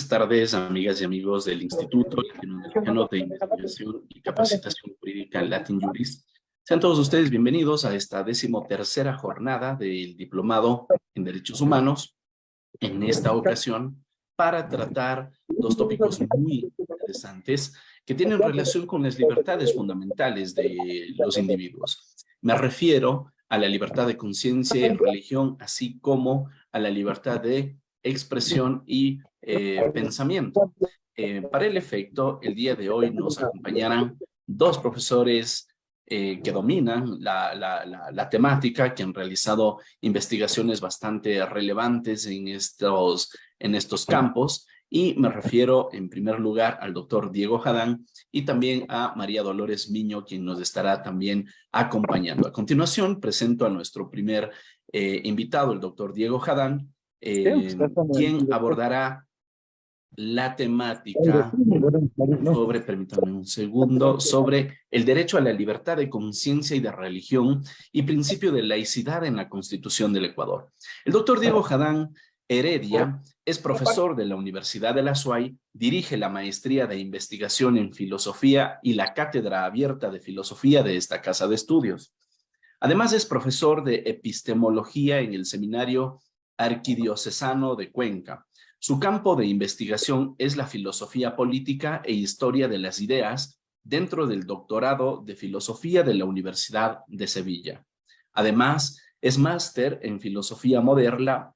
buenas tardes, amigas y amigos del Instituto Latinoamericano de Investigación y Capacitación Jurídica Latin Juris. Sean todos ustedes bienvenidos a esta 13ª jornada del Diplomado en Derechos Humanos. En esta ocasión, para tratar dos tópicos muy interesantes que tienen relación con las libertades fundamentales de los individuos. Me refiero a la libertad de conciencia y religión, así como a la libertad de expresión y pensamiento. Para el efecto, el día de hoy nos acompañarán dos profesores que dominan la temática, que han realizado investigaciones bastante relevantes en estos campos, y me refiero en primer lugar al doctor Diego Jadán y también a María Dolores Miño, quien nos estará también acompañando. A continuación, presento a nuestro primer invitado, el doctor Diego Jadán, quien abordará la temática sobre, permítanme un segundo, sobre el derecho a la libertad de conciencia y de religión y principio de laicidad en la Constitución del Ecuador. El doctor Diego Jadán Heredia es profesor de la Universidad de la SUAY, dirige la maestría de investigación en filosofía y la cátedra abierta de filosofía de esta casa de estudios. Además es profesor de epistemología en el Seminario Arquidiocesano de Cuenca. Su campo de investigación es la filosofía política e historia de las ideas dentro del doctorado de filosofía de la Universidad de Sevilla. Además, es máster en filosofía moderna,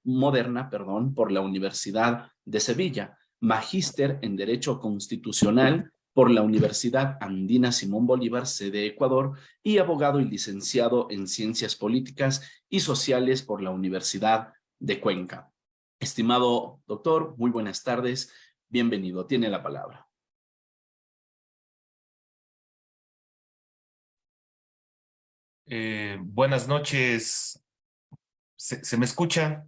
por la Universidad de Sevilla, magíster en Derecho Constitucional por la Universidad Andina Simón Bolívar, sede Ecuador, y abogado y licenciado en Ciencias Políticas y Sociales por la Universidad de Cuenca. Estimado doctor, muy buenas tardes, bienvenido, tiene la palabra. Buenas noches, ¿se me escucha?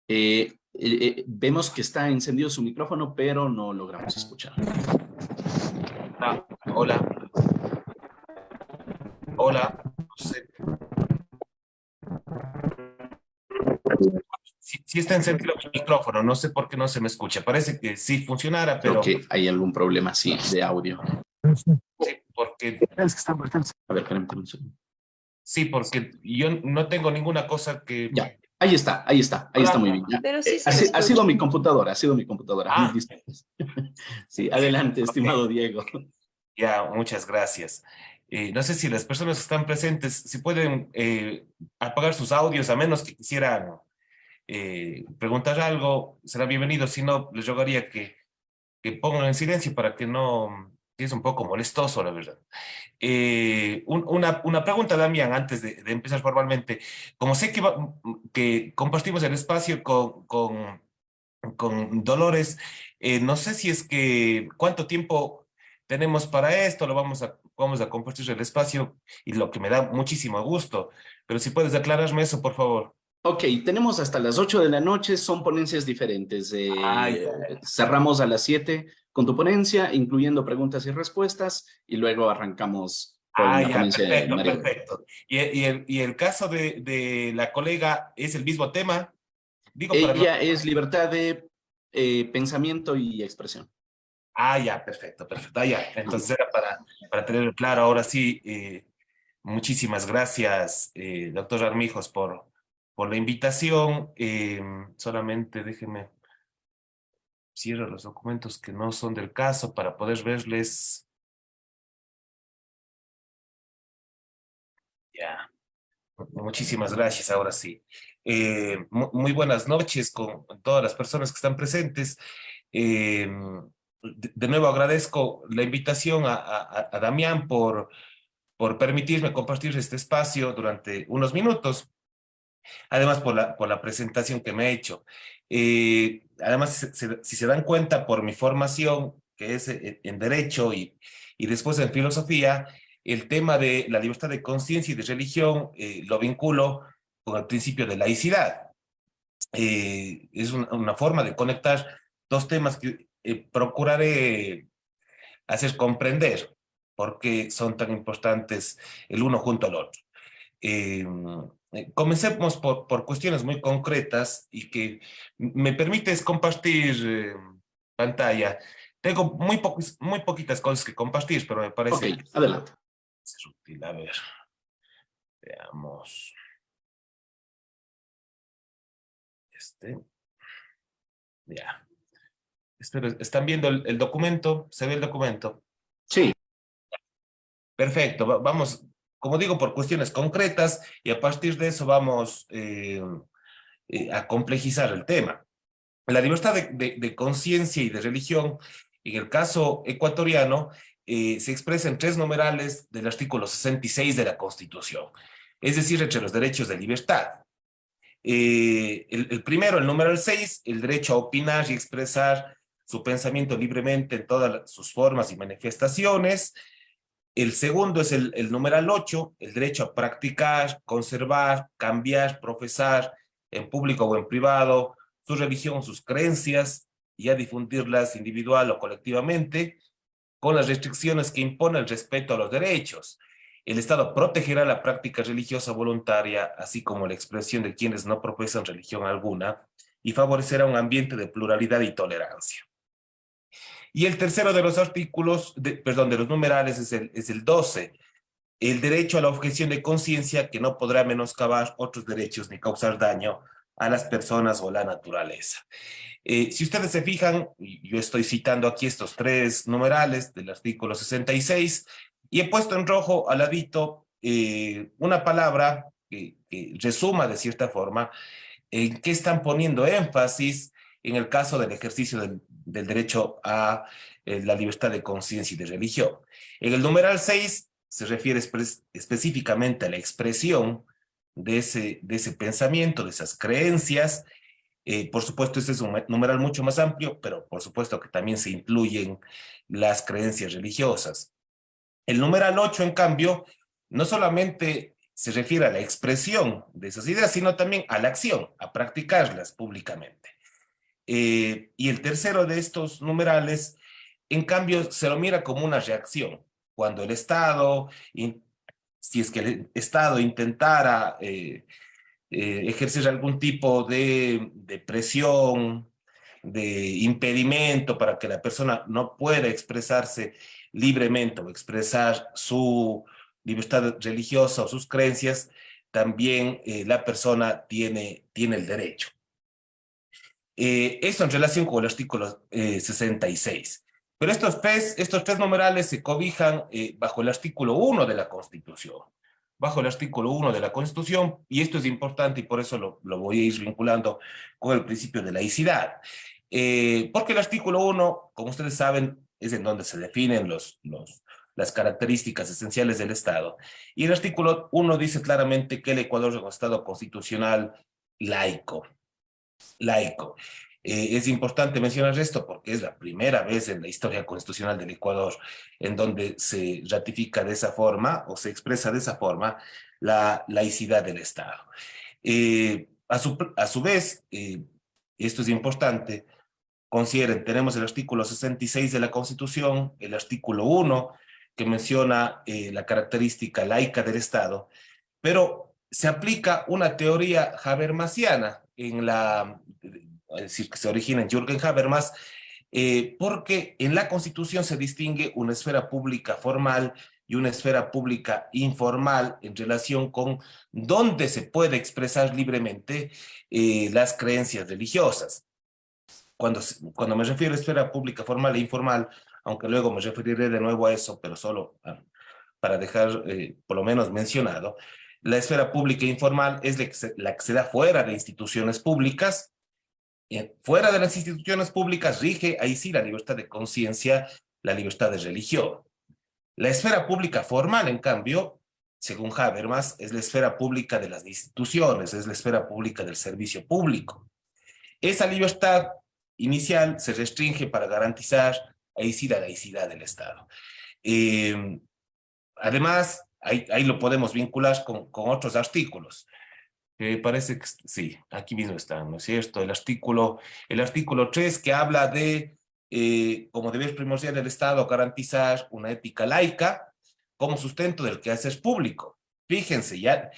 Vemos que está encendido su micrófono, pero no logramos escuchar. Hola. Hola. No sé. Sí está encendido el micrófono, no sé por qué no se me escucha. Parece que sí funcionara, pero... Creo que hay algún problema, sí, de audio. Sí, porque... A ver, permítame un segundo. Sí, porque yo no tengo ninguna cosa que... Ya, ahí está muy bien. Pero sí Ha sido mi computadora, Ah. Sí, adelante, estimado Diego. Ya, muchas gracias. No sé si las personas que están presentes, si pueden apagar sus audios, a menos que quisieran preguntar algo, será bienvenido. Si no, les rogaría que pongan en silencio para que no, que es un poco molestoso, la verdad. Una pregunta, Damián, antes de empezar formalmente. Como sé que compartimos el espacio con Dolores, no sé si es que cuánto tiempo tenemos para esto, vamos a compartir el espacio, y lo que me da muchísimo gusto, pero si puedes aclararme eso, por favor. Ok, tenemos hasta las 8 de la noche, son ponencias diferentes. Cerramos a las 7 con tu ponencia, incluyendo preguntas y respuestas, y luego arrancamos con la Ya, ponencia de perfecto, María. perfecto. Y el caso de la colega es el mismo tema? Digo, para no... Ella es libertad de pensamiento y expresión. Ya, perfecto, perfecto. Ya, entonces era para tenerlo claro. Ahora sí, muchísimas gracias, doctor Armijos, por la invitación. Solamente déjenme cierro los documentos que no son del caso para poder verles. Ya, muchísimas gracias, ahora sí. Muy buenas noches con todas las personas que están presentes. Eh, de nuevo agradezco la invitación a Damián por permitirme compartir este espacio durante unos minutos. Además, por la presentación que me ha hecho. Además, si se dan cuenta, por mi formación, que es en Derecho y después en Filosofía, el tema de la libertad de conciencia y de religión lo vinculo con el principio de laicidad. Es una forma de conectar dos temas que procuraré hacer comprender por qué son tan importantes el uno junto al otro. Comencemos por cuestiones muy concretas y que me permites compartir pantalla. Tengo muy poquitas cosas que compartir, pero me Ok, parece adelante. útil. A ver, veamos. Este, ya. Espero, ¿están viendo el documento? ¿Se ve el documento? Sí, Perfecto, vamos, como digo, por cuestiones concretas y a partir de eso vamos a complejizar el tema. La libertad de conciencia y de religión, en el caso ecuatoriano, se expresa en tres numerales del artículo 66 de la Constitución, es decir, entre los derechos de libertad. El primero, el numeral 6, el derecho a opinar y expresar su pensamiento libremente en todas sus formas y manifestaciones. El segundo es el numeral 8, el derecho a practicar, conservar, cambiar, profesar en público o en privado su religión, sus creencias y a difundirlas individual o colectivamente con las restricciones que impone el respeto a los derechos. El Estado protegerá la práctica religiosa voluntaria, así como la expresión de quienes no profesan religión alguna, y favorecerá un ambiente de pluralidad y tolerancia. Y el tercero de los artículos, perdón, de los numerales es el 12, el derecho a la objeción de conciencia que no podrá menoscabar otros derechos ni causar daño a las personas o la naturaleza. Si ustedes se fijan, yo estoy citando aquí estos tres numerales del artículo 66 y he puesto en rojo al ladito una palabra que resuma de cierta forma en qué están poniendo énfasis en el caso del ejercicio del derecho a la libertad de conciencia y de religión. En el numeral 6 se refiere específicamente a la expresión de ese pensamiento, de esas creencias. Por supuesto, este es un numeral mucho más amplio, pero por supuesto que también se incluyen las creencias religiosas. El numeral 8, en cambio, no solamente se refiere a la expresión de esas ideas, sino también a la acción, a practicarlas públicamente. Y el tercero de estos numerales, en cambio, se lo mira como una reacción. Cuando el Estado, si es que el Estado intentara ejercer algún tipo de presión, de impedimento para que la persona no pueda expresarse libremente o expresar su libertad religiosa o sus creencias, también la persona tiene el derecho. Esto en relación con el artículo 66. Pero estos tres numerales se cobijan bajo el artículo 1 de la Constitución. Bajo el artículo 1 de la Constitución, y esto es importante y por eso lo voy a ir vinculando con el principio de laicidad. Porque el artículo 1, como ustedes saben, es en donde se definen las características esenciales del Estado. Y el artículo 1 dice claramente que el Ecuador es un Estado constitucional laico. Laico. Es importante mencionar esto porque es la primera vez en la historia constitucional del Ecuador en donde se ratifica de esa forma o se expresa de esa forma la laicidad del Estado. A su vez, esto es importante, consideren, tenemos el artículo 66 de la Constitución, el artículo 1 que menciona la característica laica del Estado, pero se aplica una teoría habermasiana es decir, que se origina en Jürgen Habermas, porque en la Constitución se distingue una esfera pública formal y una esfera pública informal en relación con dónde se puede expresar libremente las creencias religiosas. Cuando me refiero a esfera pública formal e informal, aunque luego me referiré de nuevo a eso, pero solo para dejar por lo menos mencionado, la esfera pública e informal es la que se da fuera de instituciones públicas. Fuera de las instituciones públicas rige ahí sí la libertad de conciencia, la libertad de religión. La esfera pública formal, en cambio, según Habermas, es la esfera pública de las instituciones, es la esfera pública del servicio público. Esa libertad inicial se restringe para garantizar ahí sí la laicidad del Estado. Eh, Además, ahí lo podemos vincular con otros artículos. Parece que sí, aquí mismo están, ¿no es cierto? El artículo 3 que habla de, como deber primordial del Estado, garantizar una ética laica como sustento del quehacer público. Fíjense, ya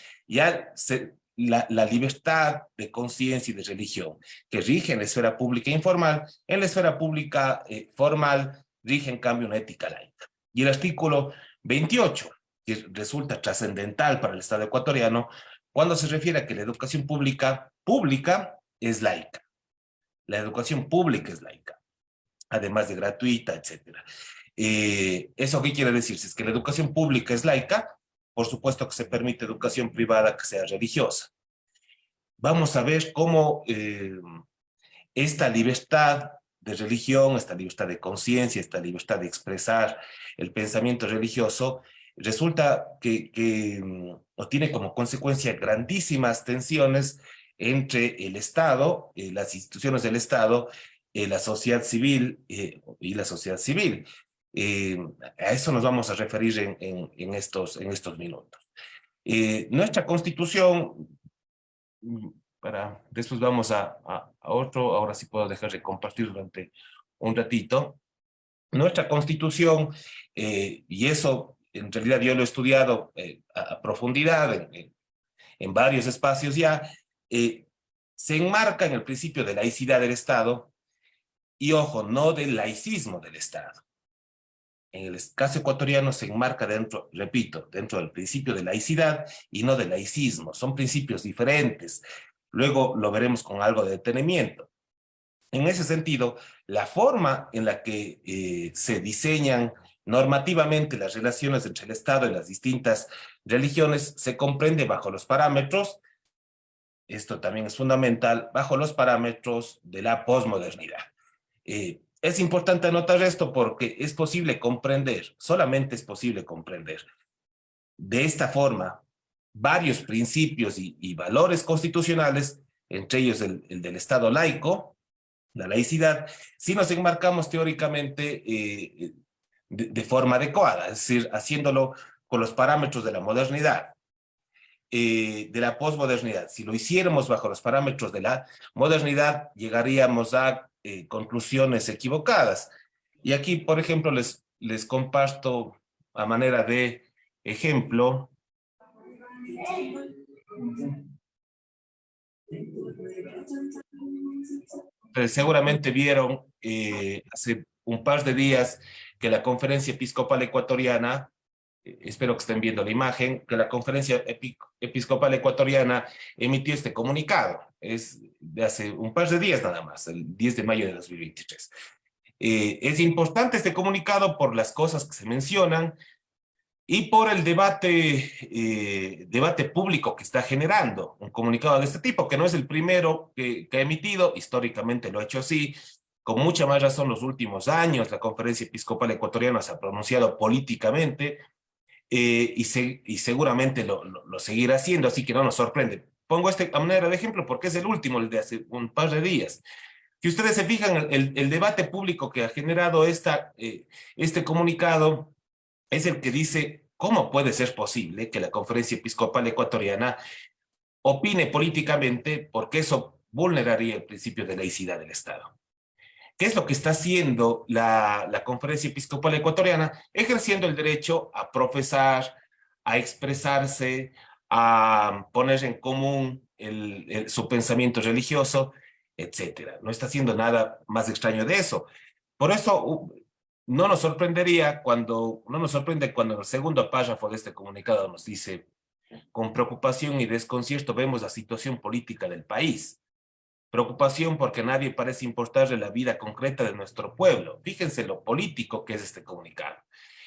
la libertad de conciencia y de religión, que rige en la esfera pública informal. En la esfera pública formal rige, en cambio, una ética laica. Y el artículo 28, que resulta trascendental para el Estado ecuatoriano, cuando se refiere a que la educación pública es laica. La educación pública es laica, además de gratuita, etcétera. ¿Eso qué quiere decir? Si es que la educación pública es laica, por supuesto que se permite educación privada que sea religiosa. Vamos a ver cómo esta libertad de religión, esta libertad de conciencia, esta libertad de expresar el pensamiento religioso, resulta que tiene como consecuencia grandísimas tensiones entre el Estado, las instituciones del Estado, la sociedad civil y la sociedad civil. A eso nos vamos a referir en estos minutos. Nuestra Constitución, después vamos a otro, ahora sí puedo dejar de compartir durante un ratito. Nuestra Constitución, y eso en realidad yo lo he estudiado a profundidad en varios espacios ya, se enmarca en el principio de laicidad del Estado y, ojo, no del laicismo del Estado. En el caso ecuatoriano se enmarca dentro, repito, dentro del principio de laicidad y no de laicismo. Son principios diferentes. Luego lo veremos con algo de detenimiento. En ese sentido, la forma en la que se diseñan normativamente las relaciones entre el Estado y las distintas religiones se comprende bajo los parámetros, esto también es fundamental, bajo los parámetros de la posmodernidad. Es importante anotar esto porque es posible comprender, solamente es posible comprender de esta forma varios principios y valores constitucionales, entre ellos el del Estado laico, la laicidad, si nos enmarcamos teóricamente de forma adecuada, es decir, haciéndolo con los parámetros de la modernidad, de la posmodernidad. Si lo hiciéramos bajo los parámetros de la modernidad, llegaríamos a conclusiones equivocadas. Y aquí, por ejemplo, les comparto a manera de ejemplo. Seguramente vieron hace un par de días que la Conferencia Episcopal Ecuatoriana, espero que estén viendo la imagen, que la Conferencia Episcopal Ecuatoriana emitió este comunicado. Es de hace un par de días nada más, el 10 de mayo de 2023. Es importante este comunicado por las cosas que se mencionan y por el debate público que está generando un comunicado de este tipo, que no es el primero que ha emitido, históricamente lo ha hecho así, con mucha más razón los últimos años. La Conferencia Episcopal Ecuatoriana se ha pronunciado políticamente y seguramente lo seguirá haciendo, así que no nos sorprende. Pongo este a manera de ejemplo porque es el último, el de hace un par de días. Si ustedes se fijan, el debate público que ha generado este comunicado es el que dice cómo puede ser posible que la Conferencia Episcopal Ecuatoriana opine políticamente, porque eso vulneraría el principio de laicidad del Estado. ¿Qué es lo que está haciendo la Conferencia Episcopal Ecuatoriana? Ejerciendo el derecho a profesar, a expresarse, a poner en común su pensamiento religioso, etcétera. No está haciendo nada más extraño de eso. Por eso no nos sorprende cuando en el segundo párrafo de este comunicado nos dice: con preocupación y desconcierto vemos la situación política del país. Preocupación porque a nadie parece importarle la vida concreta de nuestro pueblo. Fíjense lo político que es este comunicado.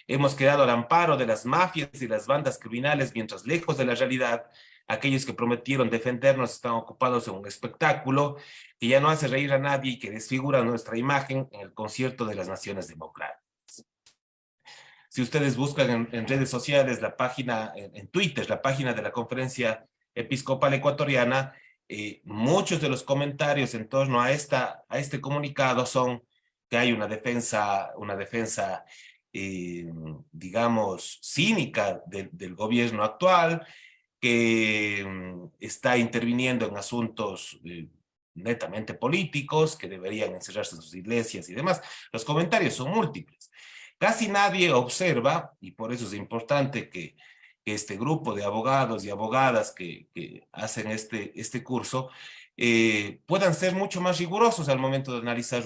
Hemos quedado al amparo de las mafias y las bandas criminales, mientras lejos de la realidad, aquellos que prometieron defendernos están ocupados en un espectáculo que ya no hace reír a nadie y que desfigura nuestra imagen en el concierto de las naciones democráticas. Si ustedes buscan en redes sociales la página, en Twitter, la página de la Conferencia Episcopal Ecuatoriana, muchos de los comentarios en torno a este comunicado son que hay una defensa digamos, cínica del gobierno actual, que está interviniendo en asuntos netamente políticos, que deberían encerrarse en sus iglesias y demás. Los comentarios son múltiples. Casi nadie observa, y por eso es importante que que este grupo de abogados y abogadas que hacen este curso puedan ser mucho más rigurosos al momento de analizar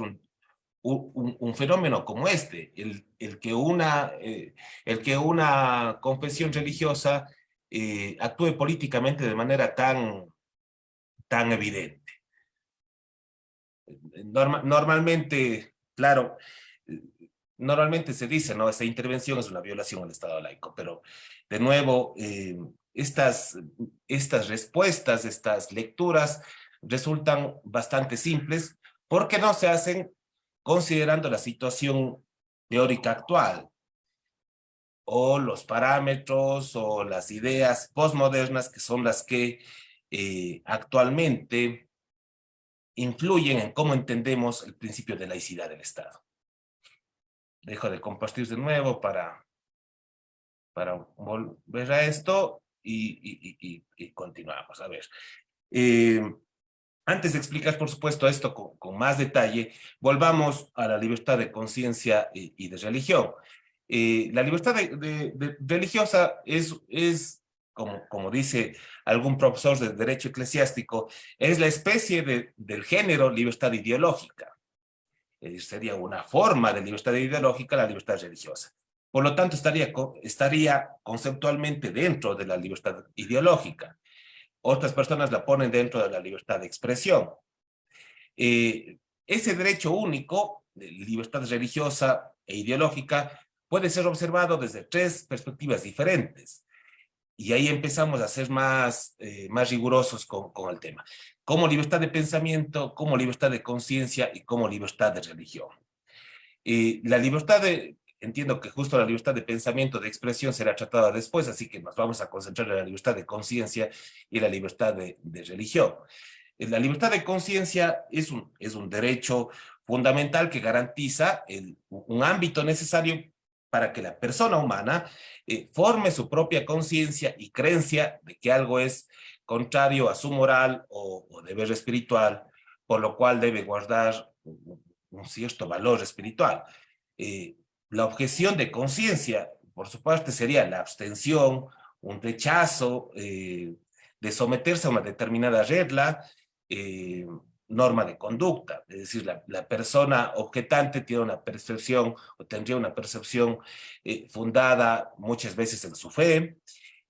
un fenómeno como este, el que una confesión religiosa actúe políticamente de manera tan evidente. Normalmente, claro, normalmente se dice, ¿no? Esta intervención es una violación al Estado laico, pero de nuevo, estas respuestas, estas lecturas resultan bastante simples porque no se hacen considerando la situación teórica actual o los parámetros o las ideas postmodernas que son las que actualmente influyen en cómo entendemos el principio de laicidad del Estado. Dejo de compartir de nuevo para volver a esto y continuamos. A ver. Antes de explicar, por supuesto, esto con más detalle, volvamos a la libertad de conciencia y de religión. La libertad religiosa es como dice algún profesor de derecho eclesiástico, es la especie del género libertad ideológica. Sería una forma de libertad ideológica la libertad religiosa. Por lo tanto, estaría conceptualmente dentro de la libertad ideológica. Otras personas la ponen dentro de la libertad de expresión. Ese derecho único, de libertad religiosa e ideológica, puede ser observado desde tres perspectivas diferentes. Y ahí empezamos a ser más rigurosos con el tema. Como libertad de pensamiento, como libertad de conciencia y como libertad de religión. La libertad entiendo que justo la libertad de pensamiento, de expresión será tratada después, así que nos vamos a concentrar en la libertad de conciencia y la libertad de religión. La libertad de conciencia es un derecho fundamental que garantiza un ámbito necesario para que la persona humana forme su propia conciencia y creencia de que algo es contrario a su moral o deber espiritual, por lo cual debe guardar un cierto valor espiritual. La objeción de conciencia, por su parte, sería la abstención, un rechazo de someterse a una determinada regla, norma de conducta, es decir, la persona objetante tiene una percepción o tendría una percepción fundada muchas veces en su fe,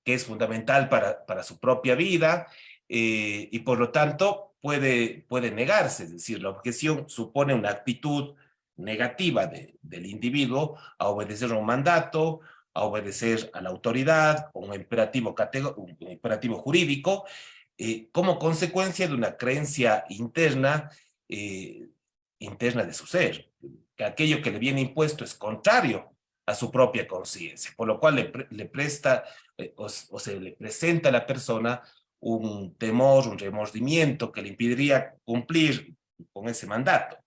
que es fundamental para su propia vida, y por lo tanto puede negarse, es decir, la objeción supone una actitud negativa del individuo a obedecer a un mandato, a obedecer a la autoridad, o un imperativo jurídico, como consecuencia de una creencia interna de su ser, que aquello que le viene impuesto es contrario a su propia conciencia, por lo cual le presta o se le presenta a la persona un temor, un remordimiento que le impediría cumplir con ese mandato.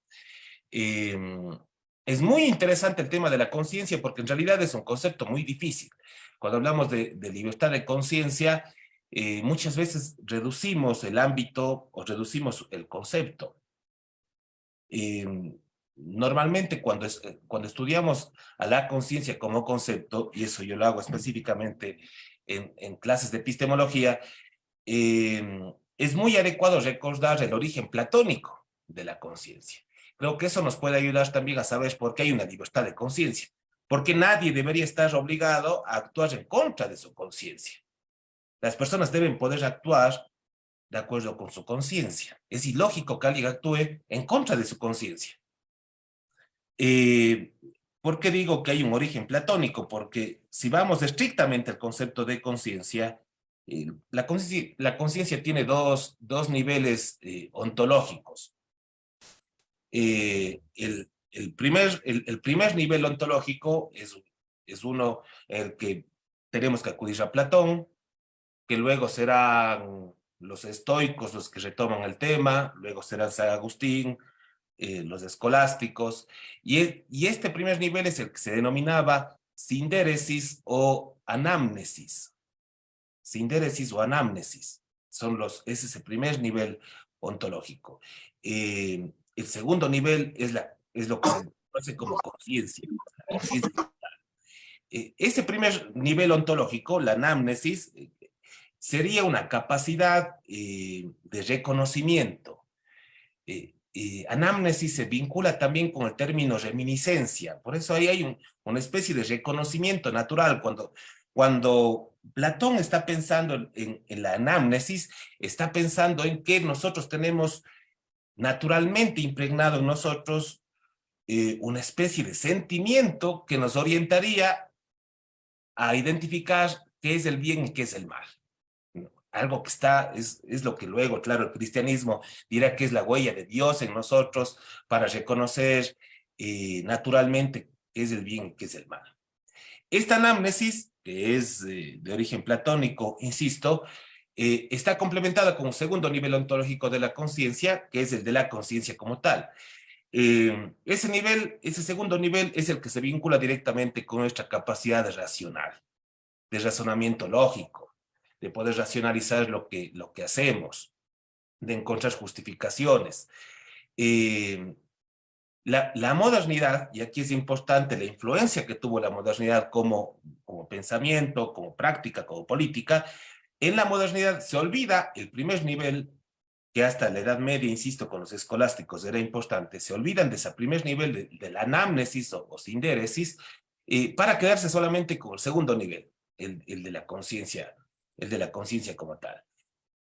Es muy interesante el tema de la conciencia porque en realidad es un concepto muy difícil. Cuando hablamos de libertad de conciencia, muchas veces reducimos el ámbito o reducimos el concepto. Normalmente cuando estudiamos a la conciencia como concepto, y eso yo lo hago específicamente en clases de epistemología, es muy adecuado recordar el origen platónico de la conciencia. Creo que eso nos puede ayudar también a saber por qué hay una libertad de conciencia, porque nadie debería estar obligado a actuar en contra de su conciencia. Las personas deben poder actuar de acuerdo con su conciencia. Es ilógico que alguien actúe en contra de su conciencia. ¿Por qué digo que hay un origen platónico? Porque si vamos estrictamente al concepto de conciencia, la conciencia tiene dos niveles ontológicos. El primer nivel ontológico es uno el que tenemos que acudir a Platón, que luego serán los estoicos los que retoman el tema, luego será San Agustín, los escolásticos, y este primer nivel es el que se denominaba sindéresis o anamnesis. Sindéresis o anamnesis. Ese es el primer nivel ontológico. El segundo nivel es lo que se conoce como conciencia. ese primer nivel ontológico, la anamnesis, sería una capacidad de reconocimiento. Anamnesis se vincula también con el término reminiscencia, por eso ahí hay una especie de reconocimiento natural. Cuando Platón está pensando en la anamnesis, está pensando en que nosotros tenemos naturalmente impregnado en nosotros una especie de sentimiento que nos orientaría a identificar qué es el bien y qué es el mal. Algo que es lo que luego, claro, el cristianismo dirá que es la huella de Dios en nosotros para reconocer naturalmente qué es el bien y qué es el mal. Esta anamnesis, que es de origen platónico, insisto, está complementada con un segundo nivel ontológico de la conciencia, que es el de la conciencia como tal. Ese segundo nivel es el que se vincula directamente con nuestra capacidad de racional, de razonamiento lógico, de poder racionalizar lo que hacemos, de encontrar justificaciones. La modernidad, y aquí es importante la influencia que tuvo la modernidad como pensamiento, como práctica, como política, en la modernidad se olvida el primer nivel, que hasta la Edad Media, insisto, con los escolásticos era importante, se olvidan de ese primer nivel de la anamnesis o sindéresis, para quedarse solamente con el segundo nivel, el de la conciencia como tal.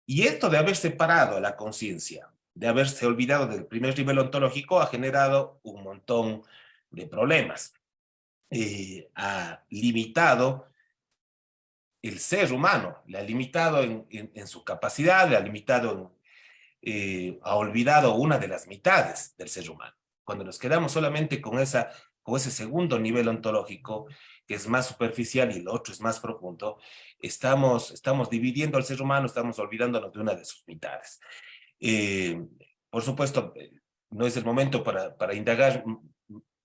Y esto de haber separado a la conciencia, de haberse olvidado del primer nivel ontológico, ha generado un montón de problemas. Ha limitado el ser humano, le ha limitado en su capacidad, le ha limitado ha olvidado una de las mitades del ser humano. Cuando nos quedamos solamente con ese segundo nivel ontológico, que es más superficial y el otro es más profundo, estamos dividiendo al ser humano, estamos olvidándonos de una de sus mitades. Por supuesto, no es el momento para indagar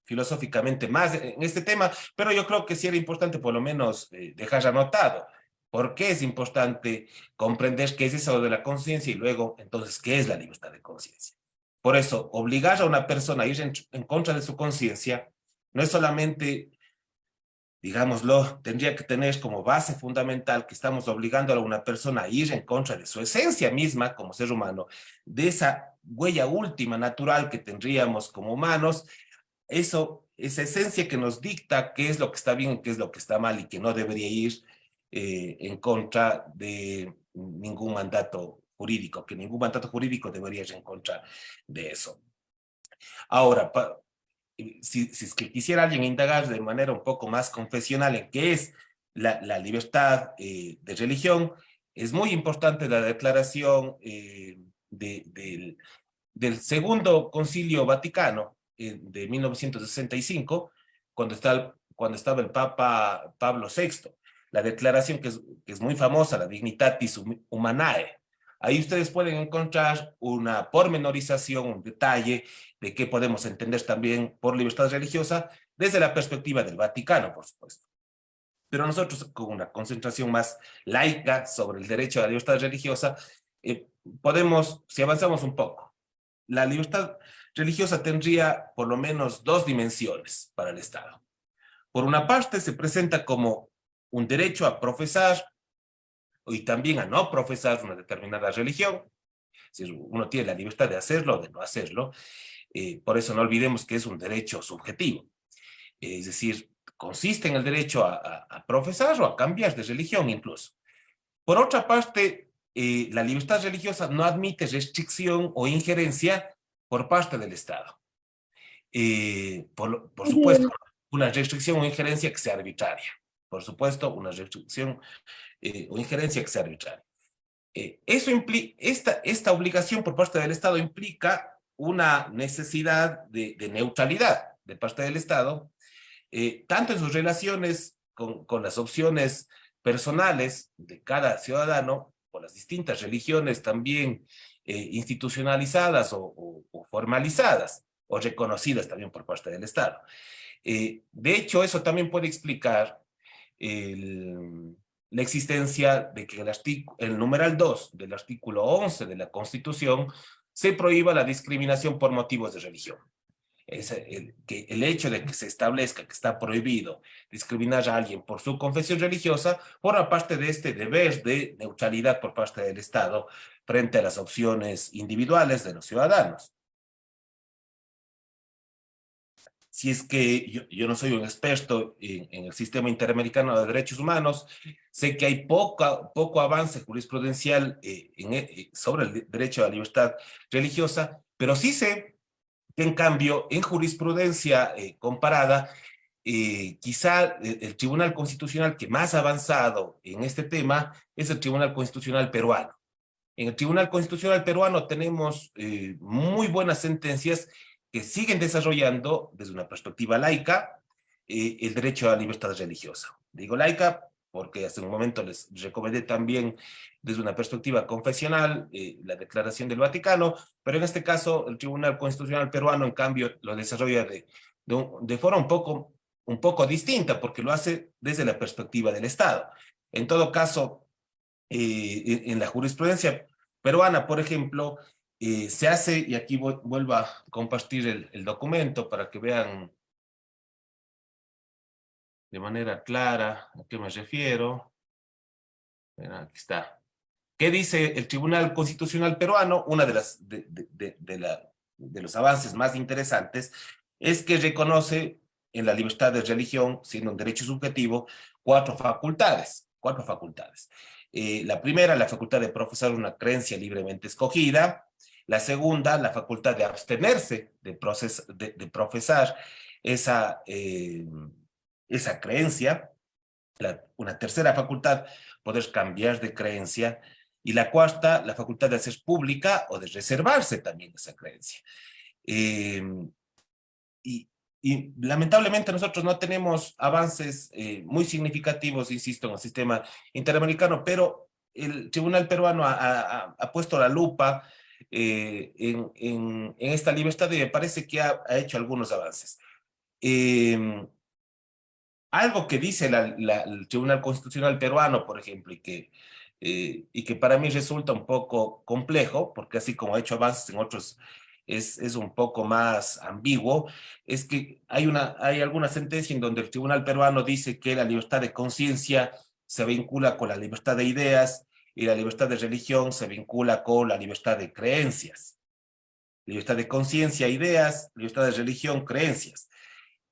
filosóficamente más en este tema, pero yo creo que sí era importante por lo menos dejar anotado por qué es importante comprender qué es eso de la conciencia y luego, entonces, qué es la libertad de conciencia. Por eso, obligar a una persona a ir en contra de su conciencia no es solamente, digámoslo, tendría que tener como base fundamental que estamos obligando a una persona a ir en contra de su esencia misma como ser humano, de esa huella última natural que tendríamos como humanos, esa esencia que nos dicta qué es lo que está bien y qué es lo que está mal y que no debería ir en contra de ningún mandato jurídico, que ningún mandato jurídico debería ir en contra de eso. Ahora, si es que quisiera alguien indagar de manera un poco más confesional en qué es la libertad de religión, es muy importante la declaración del Segundo Concilio Vaticano de 1965, cuando estaba el Papa Pablo VI, la declaración que es muy famosa, la Dignitatis Humanae. Ahí ustedes pueden encontrar una pormenorización, un detalle de qué podemos entender también por libertad religiosa desde la perspectiva del Vaticano, por supuesto. Pero nosotros, con una concentración más laica sobre el derecho a la libertad religiosa, podemos, si avanzamos un poco, la libertad religiosa tendría por lo menos dos dimensiones para el Estado. Por una parte, se presenta como un derecho a profesar y también a no profesar una determinada religión. Es decir, uno tiene la libertad de hacerlo o de no hacerlo. Por eso no olvidemos que es un derecho subjetivo. Es decir, consiste en el derecho a profesar o a cambiar de religión incluso. Por otra parte, la libertad religiosa no admite restricción o injerencia por parte del Estado. Por supuesto, una restricción o injerencia que sea arbitraria. Por supuesto, una restricción o injerencia que sea arbitraria. Esta obligación por parte del Estado implica una necesidad de neutralidad de parte del Estado, tanto en sus relaciones con las opciones personales de cada ciudadano, con las distintas religiones también institucionalizadas o formalizadas, o reconocidas también por parte del Estado. De hecho, eso también puede explicar la existencia de que el numeral 2 del artículo 11 de la Constitución se prohíba la discriminación por motivos de religión. que el hecho de que se establezca que está prohibido discriminar a alguien por su confesión religiosa forma parte de este deber de neutralidad por parte del Estado frente a las opciones individuales de los ciudadanos. Si es que yo no soy un experto en el sistema interamericano de derechos humanos, sé que hay poco avance jurisprudencial sobre el derecho a la libertad religiosa, pero sí sé que en cambio en jurisprudencia comparada, quizá el Tribunal Constitucional que más ha avanzado en este tema es el Tribunal Constitucional peruano. En el Tribunal Constitucional peruano tenemos muy buenas sentencias que siguen desarrollando desde una perspectiva laica el derecho a la libertad religiosa. Digo laica porque hace un momento les recomendé también desde una perspectiva confesional la Declaración del Vaticano, pero en este caso el Tribunal Constitucional peruano en cambio lo desarrolla de forma un poco distinta porque lo hace desde la perspectiva del Estado. En todo caso, en la jurisprudencia peruana, por ejemplo, se hace, y aquí vuelvo a compartir el documento para que vean de manera clara a qué me refiero. Aquí está. ¿Qué dice el Tribunal Constitucional peruano? Una de los avances más interesantes es que reconoce en la libertad de religión, siendo un derecho subjetivo, cuatro facultades. Cuatro facultades. La primera, la facultad de profesar una creencia libremente escogida. La segunda, la facultad de abstenerse de profesar esa creencia. Una tercera facultad, poder cambiar de creencia. Y la cuarta, la facultad de hacer pública o de reservarse también esa creencia. Eh, y, y lamentablemente nosotros no tenemos avances muy significativos, insisto, en el sistema interamericano, pero el tribunal peruano ha puesto la lupa en esta libertad y me parece que ha hecho algunos avances. Algo que dice el Tribunal Constitucional peruano, por ejemplo, y que para mí resulta un poco complejo, porque así como ha hecho avances en otros, es un poco más ambiguo, es que hay alguna sentencia en donde el Tribunal peruano dice que la libertad de conciencia se vincula con la libertad de ideas y la libertad de religión se vincula con la libertad de creencias. Libertad de conciencia, ideas, libertad de religión, creencias.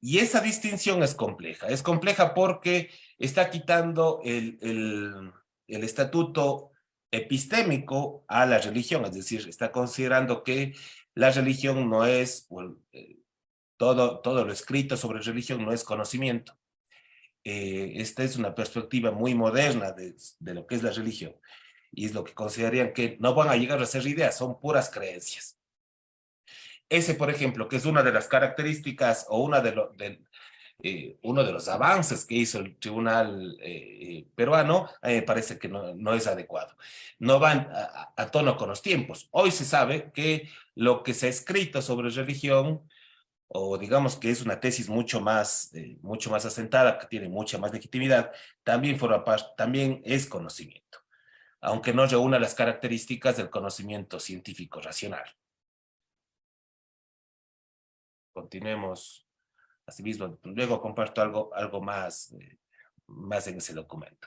Y esa distinción es compleja porque está quitando el estatuto epistémico a la religión, es decir, está considerando que la religión no es, todo lo escrito sobre religión no es conocimiento. Esta es una perspectiva muy moderna de lo que es la religión, y es lo que considerarían que no van a llegar a ser ideas, son puras creencias. Ese, por ejemplo, que es una de las características o uno de los avances que hizo el tribunal peruano, me parece que no es adecuado. No van a tono con los tiempos. Hoy se sabe que lo que se ha escrito sobre religión, o digamos que es una tesis mucho más asentada, que tiene mucha más legitimidad, también es conocimiento, aunque no reúna las características del conocimiento científico racional. Continuemos. Asimismo, luego comparto algo más en ese documento.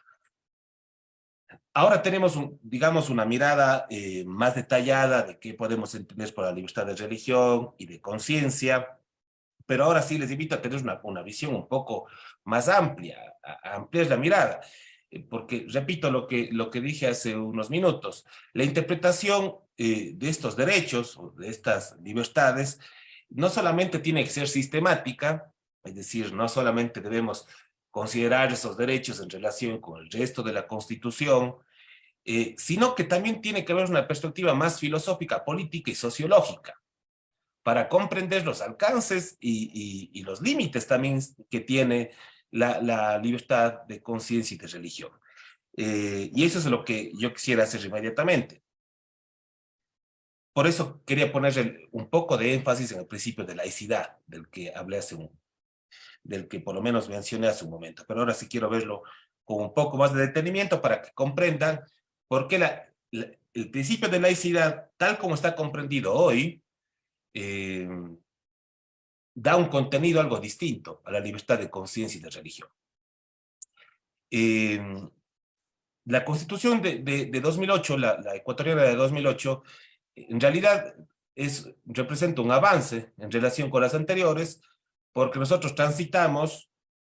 Ahora tenemos, digamos, una mirada más detallada de qué podemos entender por la libertad de religión y de conciencia, pero ahora sí les invito a tener una visión un poco más amplia, a ampliar la mirada, porque repito lo que dije hace unos minutos, la interpretación de estos derechos, de estas libertades, no solamente tiene que ser sistemática, es decir, no solamente debemos considerar esos derechos en relación con el resto de la Constitución, sino que también tiene que haber una perspectiva más filosófica, política y sociológica para comprender los alcances y los límites también que tiene la libertad de conciencia y de religión. Y eso es lo que yo quisiera hacer inmediatamente. Por eso quería poner un poco de énfasis en el principio de laicidad, del que por lo menos mencioné hace un momento. Pero ahora sí quiero verlo con un poco más de detenimiento para que comprendan por qué el principio de laicidad, tal como está comprendido hoy, da un contenido algo distinto a la libertad de conciencia y de religión. La Constitución de 2008, la ecuatoriana de 2008, en realidad representa un avance en relación con las anteriores, porque nosotros transitamos,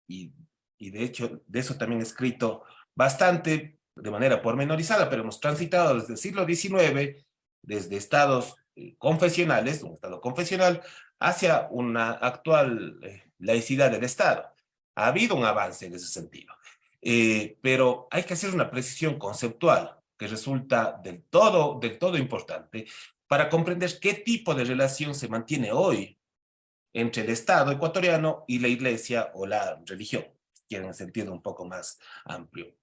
y, y de hecho de eso también he escrito bastante, de manera pormenorizada, pero hemos transitado desde el siglo XIX, desde estados confesionales, un estado confesional, hacia una actual laicidad del Estado. Ha habido un avance en ese sentido. Pero hay que hacer una precisión conceptual que resulta del todo importante para comprender qué tipo de relación se mantiene hoy entre el Estado ecuatoriano y la Iglesia o la religión, si quieren en sentido un poco más amplio.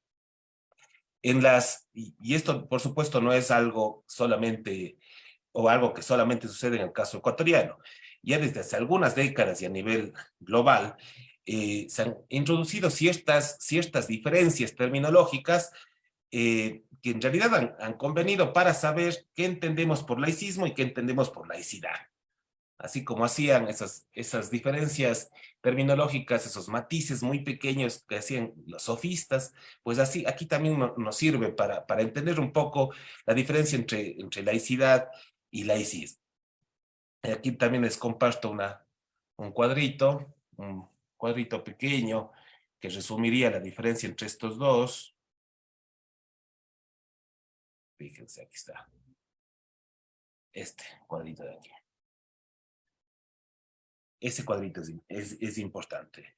Y esto, por supuesto, no es algo solamente o algo que solamente sucede en el caso ecuatoriano. Ya desde hace algunas décadas y a nivel global, se han introducido ciertas diferencias terminológicas que en realidad han convenido para saber qué entendemos por laicismo y qué entendemos por laicidad. Así como hacían esas diferencias terminológicas, esos matices muy pequeños que hacían los sofistas, pues así aquí también nos sirve para entender un poco la diferencia entre laicidad y laicismo. Aquí también les comparto un cuadrito pequeño que resumiría la diferencia entre estos dos. Fíjense, aquí está. Este cuadrito de aquí. Ese cuadrito es importante.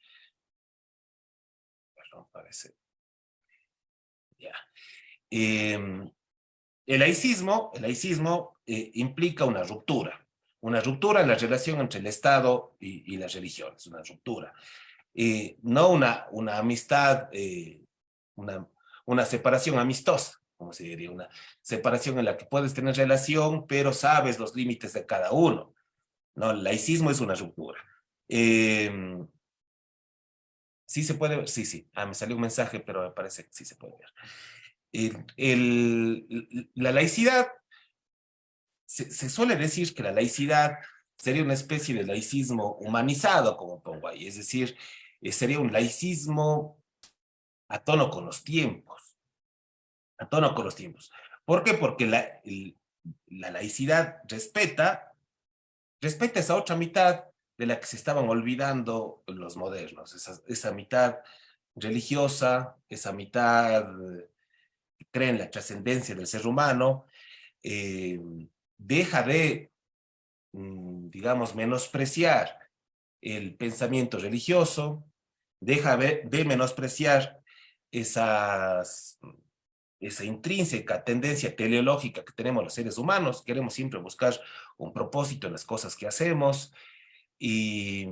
Perdón, parece. Ya. El laicismo implica una ruptura en la relación entre el Estado y las religiones, una ruptura. No una amistad, una separación amistosa, como se diría, una separación en la que puedes tener relación, pero sabes los límites de cada uno. No, el laicismo es una ruptura. Sí se puede ver, sí. Me salió un mensaje, pero me parece que sí se puede ver. La laicidad, se suele decir que la laicidad sería una especie de laicismo humanizado, como pongo ahí, es decir, sería un laicismo a tono con los tiempos, a tono con los tiempos. ¿Por qué? Porque la laicidad respeta esa otra mitad de la que se estaban olvidando los modernos, esa mitad religiosa, esa mitad que cree en la trascendencia del ser humano, eh, deja de, digamos, menospreciar el pensamiento religioso, deja de menospreciar esa intrínseca tendencia teleológica que tenemos los seres humanos. Queremos siempre buscar un propósito en las cosas que hacemos y,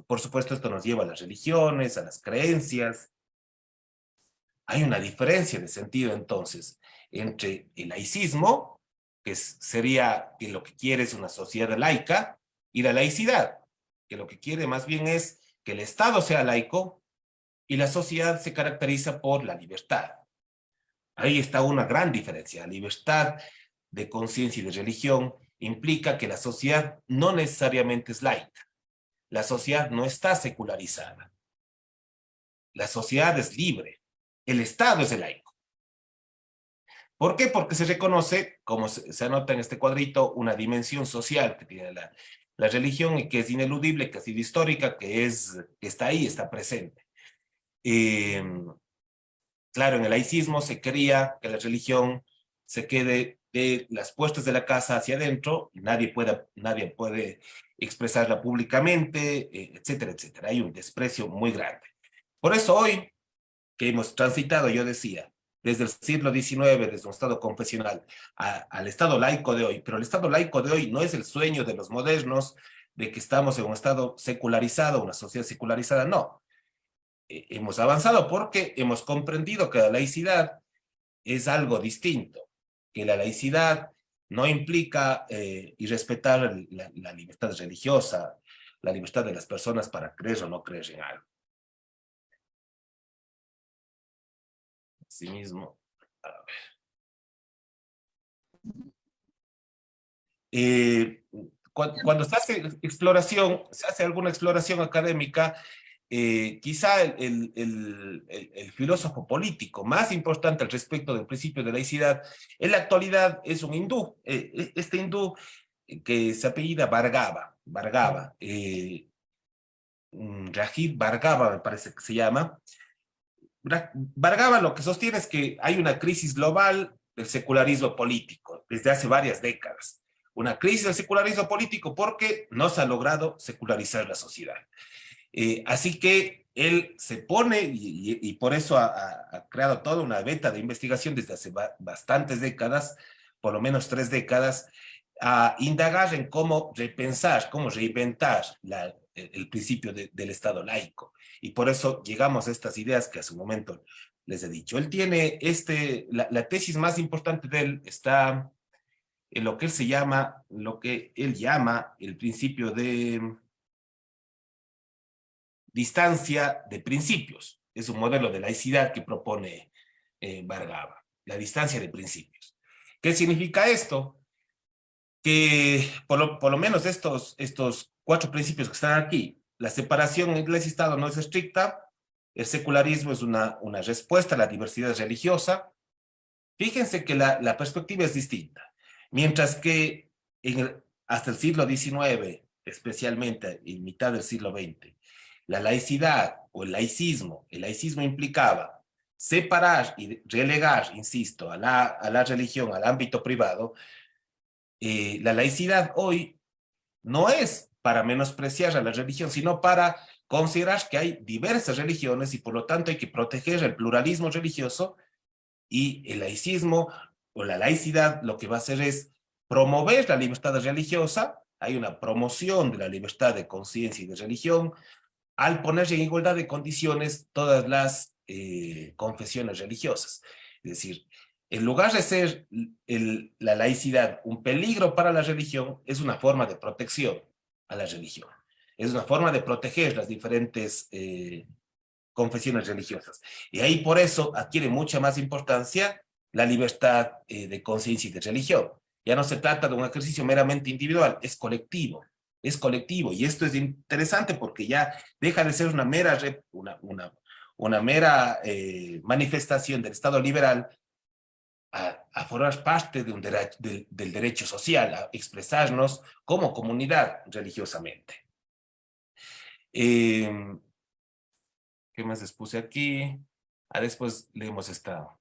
por supuesto, esto nos lleva a las religiones, a las creencias. Hay una diferencia de sentido, entonces, entre el laicismo, que sería que lo que quiere es una sociedad laica, y la laicidad, que lo que quiere más bien es que el Estado sea laico y la sociedad se caracteriza por la libertad. Ahí está una gran diferencia. La libertad de conciencia y de religión implica que la sociedad no necesariamente es laica. La sociedad no está secularizada. La sociedad es libre. El Estado es el laico. ¿Por qué? Porque se reconoce, como se anota en este cuadrito, una dimensión social que tiene la religión y que es ineludible, que ha sido histórica, que está ahí, está presente. Eh, claro, en el laicismo se quería que la religión se quede de las puertas de la casa hacia adentro, y nadie puede expresarla públicamente, etcétera, etcétera. Hay un desprecio muy grande. Por eso hoy que hemos transitado, yo decía, desde el siglo XIX, desde un Estado confesional, al Estado laico de hoy, pero el Estado laico de hoy no es el sueño de los modernos de que estamos en un Estado secularizado, una sociedad secularizada, no. Hemos avanzado porque hemos comprendido que la laicidad es algo distinto, que la laicidad no implica irrespetar la libertad religiosa, la libertad de las personas para creer o no creer en algo. Asimismo, a ver. cuando se hace exploración, se hace alguna exploración académica, quizá el filósofo político más importante al respecto del principio de laicidad en la actualidad es un hindú. Este hindú que se apellida Bhargava, Rajiv Bhargava me parece que se llama. Bhargava lo que sostiene es que hay una crisis global del secularismo político desde hace varias décadas. Una crisis del secularismo político porque no se ha logrado secularizar la sociedad. Así que él se pone, y por eso ha creado toda una beta de investigación desde hace bastantes décadas, por lo menos 3 décadas, a indagar en cómo repensar, cómo reinventar el principio del Estado laico. Y por eso llegamos a estas ideas que hace un momento les he dicho. Él tiene la tesis más importante de él está en lo que él lo que él llama el principio de distancia de principios. Es un modelo de laicidad que propone Bhargava, la distancia de principios. ¿Qué significa esto? Que por lo menos estos 4 principios que están aquí, la separación Iglesia-Estado no es estricta, el secularismo es una respuesta a la diversidad religiosa. Fíjense que la perspectiva es distinta. Mientras que hasta el siglo XIX, especialmente en mitad del siglo XX, la laicidad o el laicismo implicaba separar y relegar, insisto, a la religión, al ámbito privado. La laicidad hoy no es para menospreciar a la religión, sino para considerar que hay diversas religiones y por lo tanto hay que proteger el pluralismo religioso, y el laicismo o la laicidad lo que va a hacer es promover la libertad religiosa. Hay una promoción de la libertad de conciencia y de religión al ponerse en igualdad de condiciones todas las confesiones religiosas. Es decir, en lugar de ser la laicidad un peligro para la religión, es una forma de protección a la religión. Es una forma de proteger las diferentes confesiones religiosas. Y ahí por eso adquiere mucha más importancia la libertad de conciencia y de religión. Ya no se trata de un ejercicio meramente individual, es colectivo. Es colectivo, y esto es interesante porque ya deja de ser una mera manifestación del Estado liberal a formar parte del derecho social, a expresarnos como comunidad religiosamente. ¿Qué más les puse aquí? Después leemos esta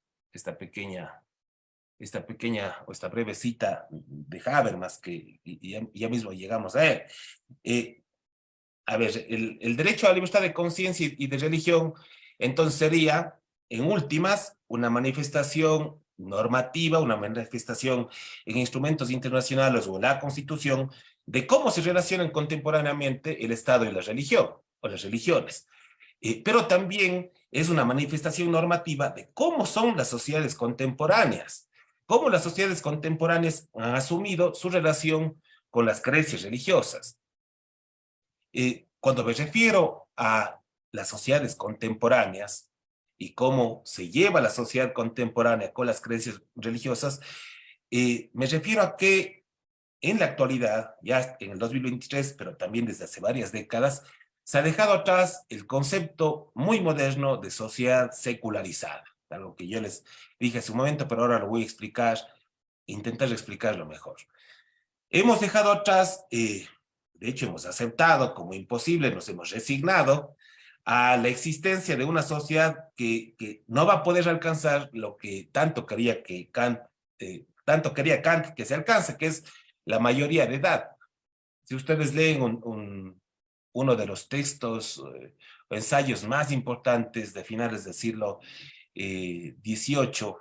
breve cita de Habermas, que ya mismo llegamos a él. A ver, el derecho a la libertad de conciencia y de religión, entonces sería, en últimas, una manifestación normativa, una manifestación en instrumentos internacionales o en la Constitución, de cómo se relacionan contemporáneamente el Estado y la religión, o las religiones. Pero también es una manifestación normativa de cómo son las sociedades contemporáneas, cómo las sociedades contemporáneas han asumido su relación con las creencias religiosas. Cuando me refiero a las sociedades contemporáneas y cómo se lleva la sociedad contemporánea con las creencias religiosas, me refiero a que en la actualidad, ya en el 2023, pero también desde hace varias décadas, se ha dejado atrás el concepto muy moderno de sociedad secularizada, algo que yo les dije hace un momento, pero ahora lo voy a explicar, intentar explicarlo mejor. Hemos dejado atrás, de hecho hemos aceptado como imposible, nos hemos resignado a la existencia de una sociedad que no va a poder alcanzar lo que tanto quería Kant que se alcance, que es la mayoría de edad. Si ustedes leen uno de los textos o ensayos más importantes de finales del siglo XVIII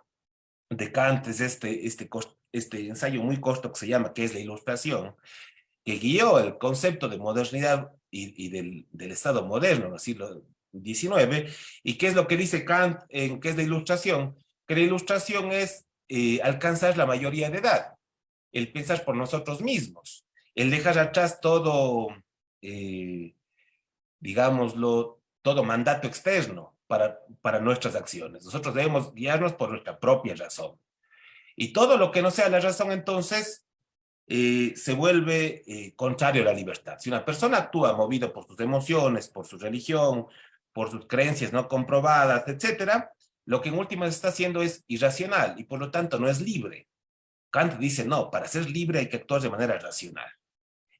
de Kant, es este ensayo muy corto que se llama ¿Qué es la Ilustración?, que guió el concepto de modernidad y del Estado moderno en el siglo XIX. ¿Y qué es lo que dice Kant en ¿Qué es la Ilustración? Que la ilustración es alcanzar la mayoría de edad, el pensar por nosotros mismos, el dejar atrás todo, digámoslo, todo mandato externo para nuestras acciones. Nosotros debemos guiarnos por nuestra propia razón. Y todo lo que no sea la razón, entonces, se vuelve contrario a la libertad. Si una persona actúa movido por sus emociones, por su religión, por sus creencias no comprobadas, etcétera, lo que en últimas está haciendo es irracional y por lo tanto no es libre. Kant dice, no, para ser libre hay que actuar de manera racional.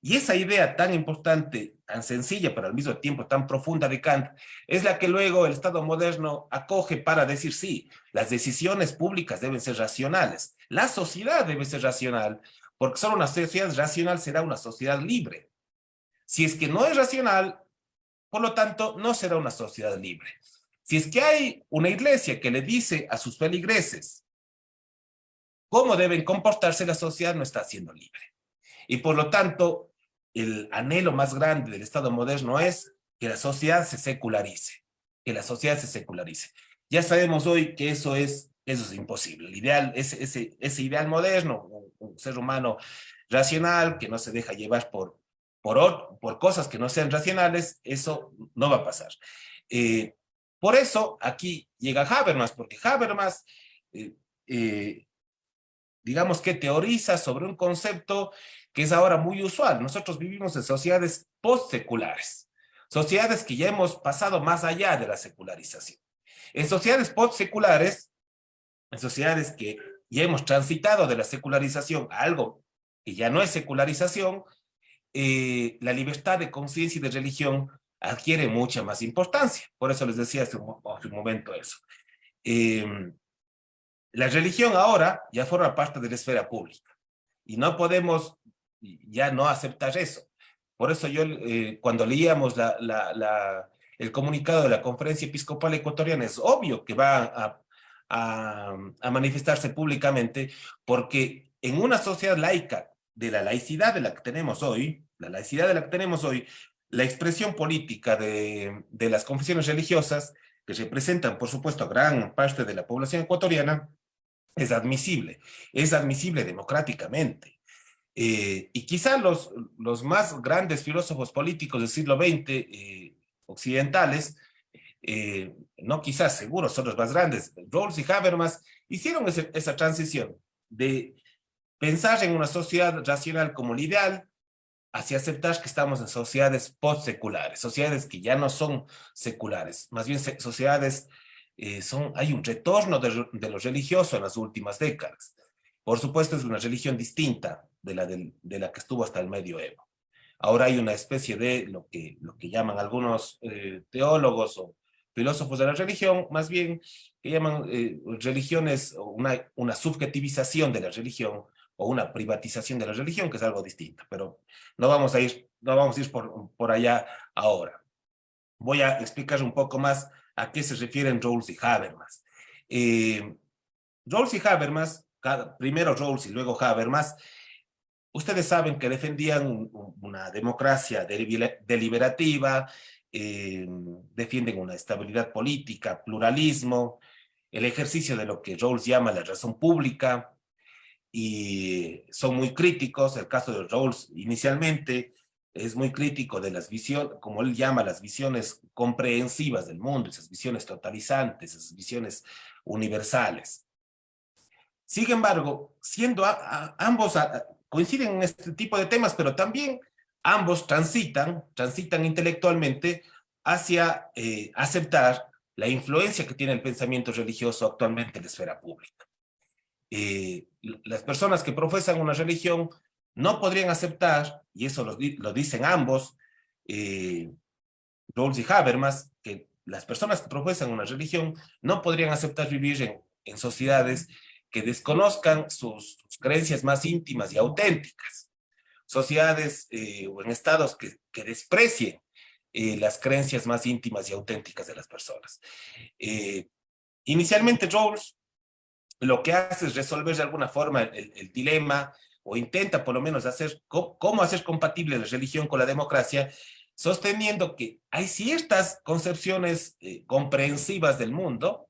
Y esa idea tan importante, tan sencilla, pero al mismo tiempo tan profunda de Kant, es la que luego el Estado moderno acoge para decir, sí, las decisiones públicas deben ser racionales, la sociedad debe ser racional, porque solo una sociedad racional será una sociedad libre. Si es que no es racional, por lo tanto, no será una sociedad libre. Si es que hay una iglesia que le dice a sus feligreses cómo deben comportarse, la sociedad no está siendo libre. Y por lo tanto, el anhelo más grande del Estado moderno es que la sociedad se secularice, que la sociedad se secularice. Ya sabemos hoy que eso es imposible. El ideal, ese ideal moderno, un ser humano racional que no se deja llevar por cosas que no sean racionales, eso no va a pasar. Por eso aquí llega Habermas, porque Habermas, digamos que teoriza sobre un concepto que es ahora muy usual. Nosotros vivimos en sociedades postseculares, sociedades que ya hemos pasado más allá de la secularización. En sociedades postseculares, en sociedades que ya hemos transitado de la secularización a algo que ya no es secularización, la libertad de conciencia y de religión adquiere mucha más importancia. Por eso les decía hace un momento eso. La religión ahora ya forma parte de la esfera pública y no podemos ya no aceptar eso. Por eso yo, cuando leíamos el comunicado de la Conferencia Episcopal Ecuatoriana, es obvio que va a manifestarse públicamente, porque en una sociedad laica, de la laicidad de la que tenemos hoy, la expresión política de las confesiones religiosas, que representan, por supuesto, a gran parte de la población ecuatoriana, es admisible democráticamente. Y quizá los más grandes filósofos políticos del siglo XX occidentales, no quizás, seguro son los más grandes, Rawls y Habermas, hicieron esa transición de pensar en una sociedad racional como el ideal, hacia aceptar que estamos en sociedades postseculares, sociedades que ya no son seculares, más bien sociedades, hay un retorno de lo religioso en las últimas décadas. Por supuesto, es una religión distinta de la que estuvo hasta el medioevo. Ahora hay una especie de lo que llaman algunos teólogos o filósofos de la religión, más bien, que llaman religiones, o una subjetivización de la religión, o una privatización de la religión, que es algo distinto, pero no vamos a ir por allá ahora. Voy a explicar un poco más a qué se refieren Rawls y Habermas. Rawls y Habermas, primero Rawls y luego Habermas, ustedes saben que defendían una democracia deliberativa, defienden una estabilidad política, pluralismo, el ejercicio de lo que Rawls llama la razón pública, y son muy críticos. El caso de Rawls inicialmente es muy crítico de las visiones, como él llama, las visiones comprehensivas del mundo, esas visiones totalizantes, esas visiones universales. Sin embargo, siendo ambos coinciden en este tipo de temas, pero también ambos transitan intelectualmente hacia aceptar la influencia que tiene el pensamiento religioso actualmente en la esfera pública. Las personas que profesan una religión no podrían aceptar, y eso lo dicen ambos, Rawls y Habermas, que las personas que profesan una religión no podrían aceptar vivir en sociedades que desconozcan sus creencias más íntimas y auténticas, sociedades o en estados que desprecien las creencias más íntimas y auténticas de las personas. Inicialmente Rawls lo que hace es resolver de alguna forma el dilema, o intenta por lo menos cómo hacer compatible la religión con la democracia, sosteniendo que hay ciertas concepciones comprehensivas del mundo.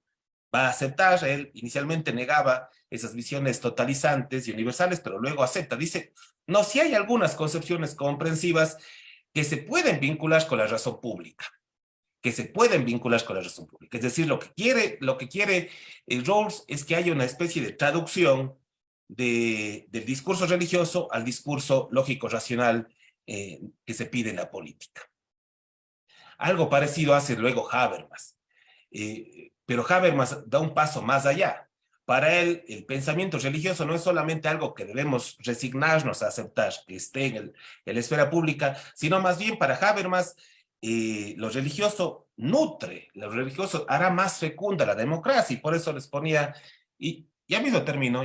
Va a aceptar, él inicialmente negaba esas visiones totalizantes y universales, pero luego acepta, dice, no, si hay algunas concepciones comprensivas que se pueden vincular con la razón pública. Es decir, lo que quiere Rawls es que haya una especie de traducción del discurso religioso al discurso lógico-racional que se pide en la política. Algo parecido hace luego Habermas. Pero Habermas da un paso más allá. Para él, el pensamiento religioso no es solamente algo que debemos resignarnos a aceptar, que esté en la esfera pública, sino más bien para Habermas, lo religioso nutre, lo religioso hará más fecunda la democracia, y por eso les ponía, y ya mismo termino,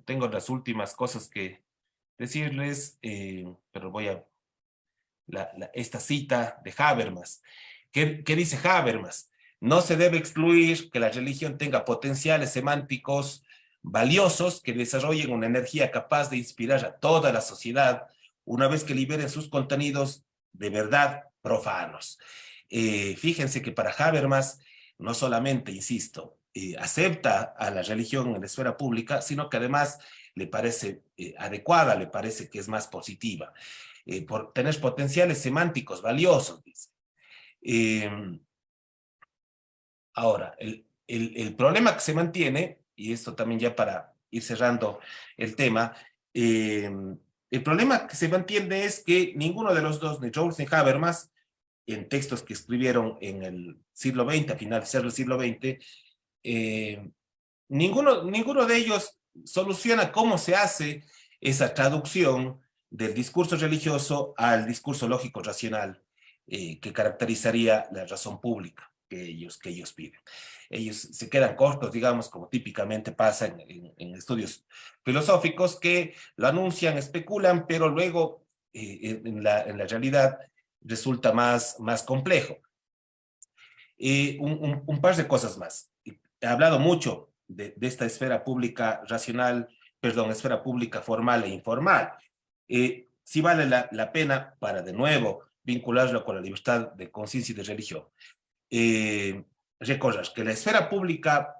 tengo las últimas cosas que decirles, pero voy a esta cita de Habermas. ¿Qué dice Habermas? No se debe excluir que la religión tenga potenciales semánticos valiosos que desarrollen una energía capaz de inspirar a toda la sociedad una vez que liberen sus contenidos de verdad profanos. Fíjense que para Habermas no solamente, insisto, acepta a la religión en la esfera pública, sino que además le parece adecuada, le parece que es más positiva. Por tener potenciales semánticos valiosos, dice. Ahora, el problema que se mantiene, y esto también ya para ir cerrando el tema, el problema que se mantiene es que ninguno de los dos, ni Rawls ni Habermas, en textos que escribieron en el siglo XX, a finalizar del siglo XX, ninguno de ellos soluciona cómo se hace esa traducción del discurso religioso al discurso lógico-racional que caracterizaría la razón pública que ellos piden. Ellos se quedan cortos, digamos, como típicamente pasa en estudios filosóficos, que lo anuncian, especulan, pero luego en la realidad resulta más complejo. Un par de cosas más. He hablado mucho de esta esfera pública racional, perdón, esfera pública formal e informal. Sí vale la pena para, de nuevo, vincularlo con la libertad de conciencia y de religión. Recordar que la esfera pública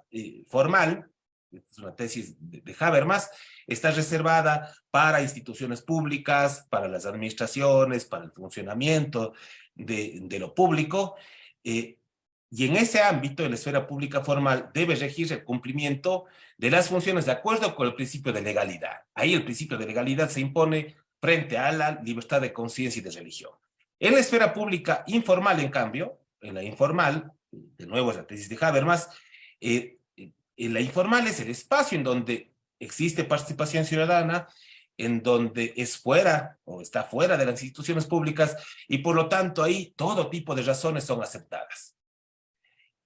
formal, es una tesis de Habermas, está reservada para instituciones públicas, para las administraciones, para el funcionamiento de lo público, y en ese ámbito, en la esfera pública formal, debe regirse el cumplimiento de las funciones de acuerdo con el principio de legalidad. Ahí el principio de legalidad se impone frente a la libertad de conciencia y de religión. En la esfera pública informal, en cambio, en la informal, de nuevo es la tesis de Habermas, en la informal es el espacio en donde existe participación ciudadana, en donde es fuera o está fuera de las instituciones públicas, y por lo tanto ahí todo tipo de razones son aceptadas.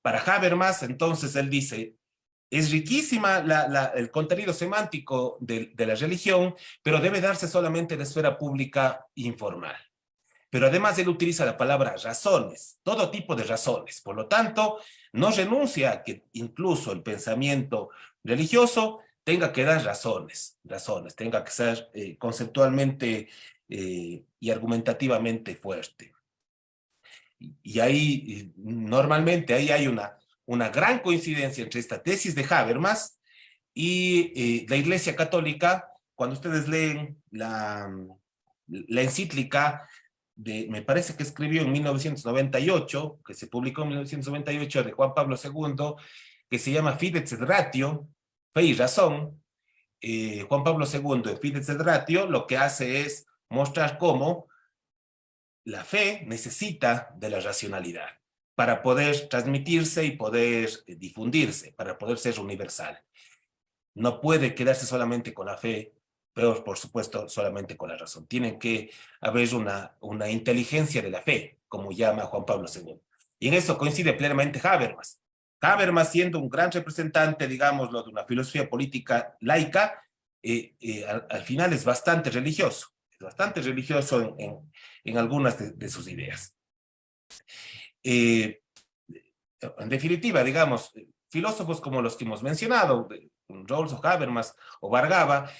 Para Habermas, entonces, él dice, es riquísima el contenido semántico de la religión, pero debe darse solamente en la esfera pública informal. Pero además él utiliza la palabra razones, todo tipo de razones. Por lo tanto, no renuncia a que incluso el pensamiento religioso tenga que dar razones, tenga que ser conceptualmente y argumentativamente fuerte. Y ahí, normalmente, ahí hay una gran coincidencia entre esta tesis de Habermas y la Iglesia Católica. Cuando ustedes leen la encíclica me parece que escribió en 1998, que se publicó en 1998, de Juan Pablo II, que se llama Fides et Ratio, Fe y Razón. Juan Pablo II, en Fides et Ratio, lo que hace es mostrar cómo la fe necesita de la racionalidad para poder transmitirse y poder difundirse, para poder ser universal. No puede quedarse solamente con la fe, pero por supuesto solamente con la razón. Tiene que haber una inteligencia de la fe, como llama Juan Pablo II. Y en eso coincide plenamente Habermas. Habermas, siendo un gran representante, digámoslo, de una filosofía política laica, al final es bastante religioso. Es bastante religioso en algunas de sus ideas. En definitiva, digamos, filósofos como los que hemos mencionado, Rawls o Habermas o Bargava,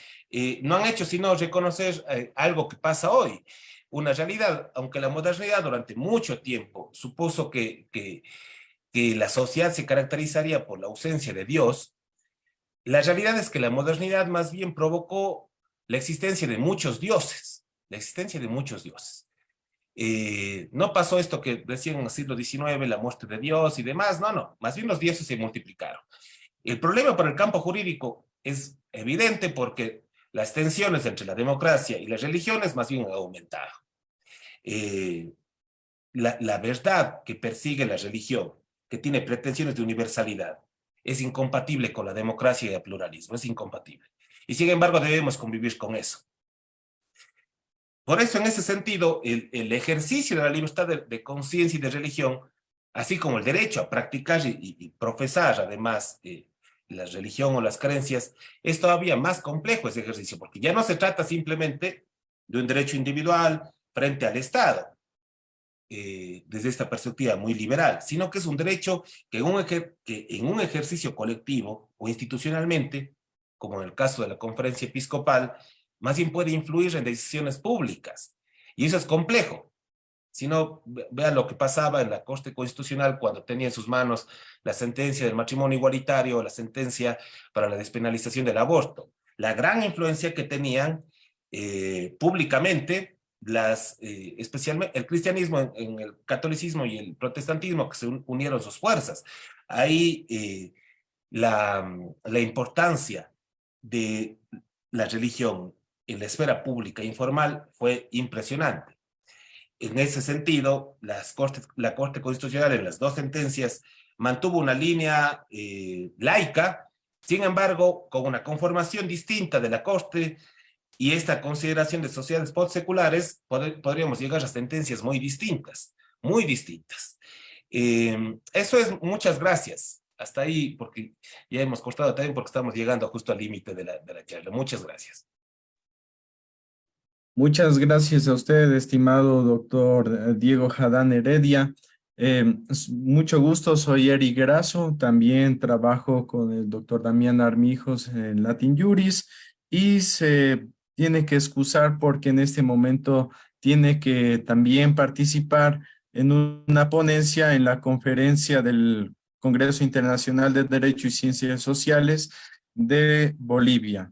no han hecho sino reconocer algo que pasa hoy. Una realidad, aunque la modernidad durante mucho tiempo supuso que la sociedad se caracterizaría por la ausencia de Dios, la realidad es que la modernidad más bien provocó la existencia de muchos dioses, No pasó esto que decían en el siglo XIX, la muerte de Dios y demás, no, más bien los dioses se multiplicaron. El problema para el campo jurídico es evidente porque las tensiones entre la democracia y las religiones más bien han aumentado. La verdad que persigue la religión, que tiene pretensiones de universalidad, es incompatible con la democracia y el pluralismo, es incompatible. Y sin embargo debemos convivir con eso. Por eso, en ese sentido, el ejercicio de la libertad de conciencia y de religión, así como el derecho a practicar y profesar, además, la religión o las creencias, es todavía más complejo ese ejercicio, porque ya no se trata simplemente de un derecho individual frente al Estado, desde esta perspectiva muy liberal, sino que es un derecho que en un ejercicio colectivo o institucionalmente, como en el caso de la conferencia episcopal, más bien puede influir en decisiones públicas. Y eso es complejo. Si no, vean lo que pasaba en la Corte Constitucional cuando tenía en sus manos la sentencia del matrimonio igualitario, la sentencia para la despenalización del aborto. La gran influencia que tenían públicamente especialmente el cristianismo en el catolicismo y el protestantismo, que se unieron sus fuerzas. Ahí la importancia de la religión en la esfera pública e informal fue impresionante. En ese sentido, la Corte Constitucional en las dos sentencias mantuvo una línea laica, sin embargo, con una conformación distinta de la Corte y esta consideración de sociedades postseculares, podríamos llegar a sentencias muy distintas, muy distintas. Eso es, muchas gracias. Hasta ahí, porque ya hemos cortado también porque estamos llegando justo al límite de la charla. Muchas gracias. Muchas gracias a usted, estimado doctor Diego Jadán Heredia. Mucho gusto, soy Eric Grasso, también trabajo con el doctor Damián Armijos en Latin Juris y se tiene que excusar porque en este momento tiene que también participar en una ponencia en la conferencia del Congreso Internacional de Derecho y Ciencias Sociales de Bolivia.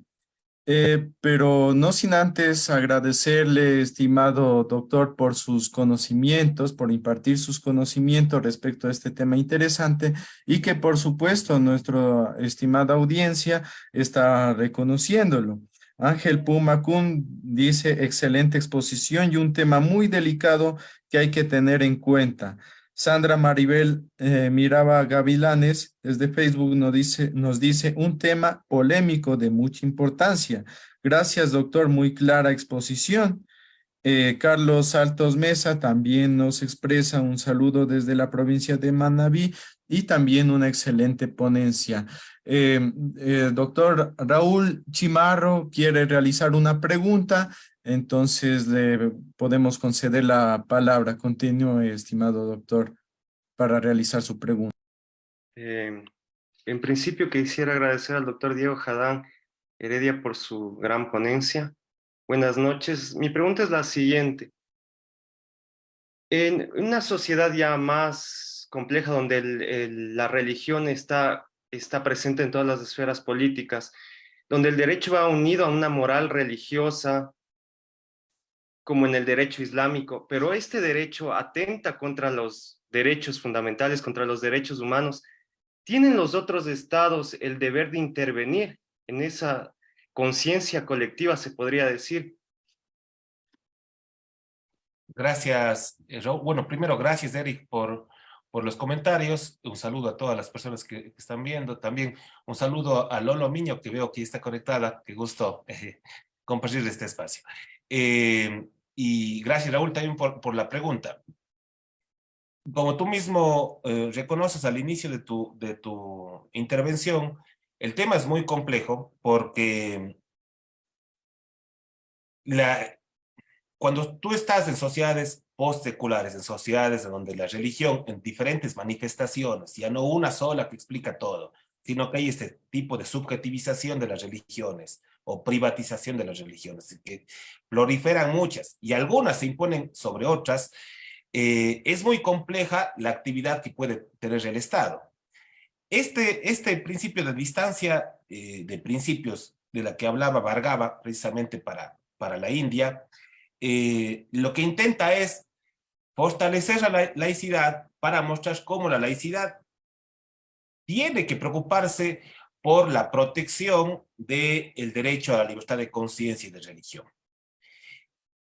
Pero no sin antes agradecerle, estimado doctor, por sus conocimientos, por impartir sus conocimientos respecto a este tema interesante y que por supuesto nuestra estimada audiencia está reconociéndolo. Ángel Pumacún dice, excelente exposición y un tema muy delicado que hay que tener en cuenta. Sandra Maribel Miraba Gavilanes desde Facebook nos dice un tema polémico de mucha importancia. Gracias, doctor, muy clara exposición. Carlos Altos Mesa también nos expresa un saludo desde la provincia de Manabí y también una excelente ponencia. Doctor Raúl Chimarro quiere realizar una pregunta, entonces le podemos conceder la palabra. Continúe, estimado doctor, para realizar su pregunta. En principio quisiera agradecer al doctor Diego Jadán Heredia por su gran ponencia. Buenas noches. Mi pregunta es la siguiente. En una sociedad ya más compleja donde la religión está presente en todas las esferas políticas, donde el derecho va unido a una moral religiosa, como en el derecho islámico, pero este derecho atenta contra los derechos fundamentales, contra los derechos humanos, ¿tienen los otros estados el deber de intervenir en esa conciencia colectiva, se podría decir? Gracias, Raúl. Bueno, primero, gracias, Eric, por los comentarios. Un saludo a todas las personas que están viendo. También un saludo a Lolo Miño, que veo que está conectada. Qué gusto compartir este espacio. Y gracias, Raúl, también por la pregunta. Como tú mismo reconoces al inicio de tu intervención, el tema es muy complejo porque cuando tú estás en sociedades postseculares, en sociedades en donde la religión en diferentes manifestaciones, ya no una sola que explica todo, sino que hay este tipo de subjetivización de las religiones o privatización de las religiones, que proliferan muchas y algunas se imponen sobre otras, es muy compleja la actividad que puede tener el Estado. Este principio de distancia de principios de la que hablaba Bhargava, precisamente para la India, lo que intenta es fortalecer la laicidad para mostrar cómo la laicidad tiene que preocuparse por la protección del derecho a la libertad de conciencia y de religión.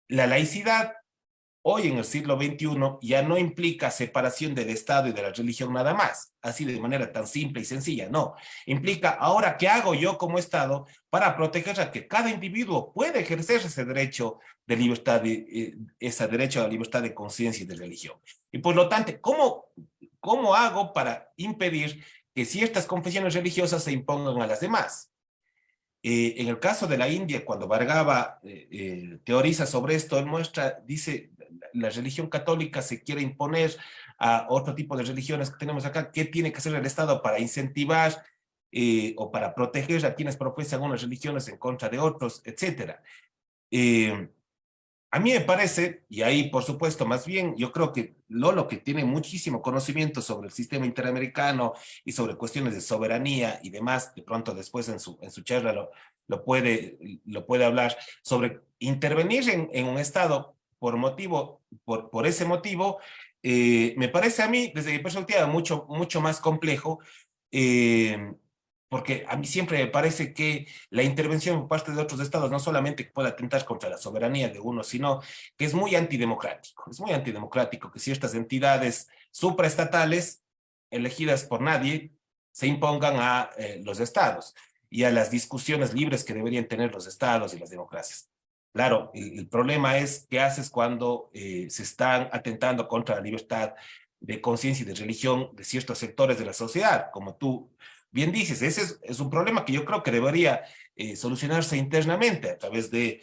La laicidad hoy en el siglo XXI ya no implica separación del Estado y de la religión nada más, así de manera tan simple y sencilla, no. Implica ahora qué hago yo como Estado para proteger a que cada individuo pueda ejercer ese derecho de libertad, ese derecho a la libertad de conciencia y de religión. Y por lo tanto, ¿cómo hago para impedir que ciertas confesiones religiosas se impongan a las demás? En el caso de la India, cuando Bhargava teoriza sobre esto, él dice, la religión católica se quiere imponer a otro tipo de religiones que tenemos acá. ¿Qué tiene que hacer el Estado para incentivar o para proteger a quienes profesan unas religiones en contra de otros, etcétera? A mí me parece, y ahí por supuesto, más bien, yo creo que Lolo, que tiene muchísimo conocimiento sobre el sistema interamericano y sobre cuestiones de soberanía y demás, de pronto después en su charla lo puede hablar, sobre intervenir en un Estado por ese motivo, me parece a mí, desde mi perspectiva, mucho más complejo, porque a mí siempre me parece que la intervención por parte de otros estados no solamente puede atentar contra la soberanía de uno, sino que es muy antidemocrático. Es muy antidemocrático que ciertas entidades supraestatales, elegidas por nadie, se impongan a los estados y a las discusiones libres que deberían tener los estados y las democracias. Claro, el problema es qué haces cuando se están atentando contra la libertad de conciencia y de religión de ciertos sectores de la sociedad, como tú bien dices. Ese es un problema que yo creo que debería solucionarse internamente a través de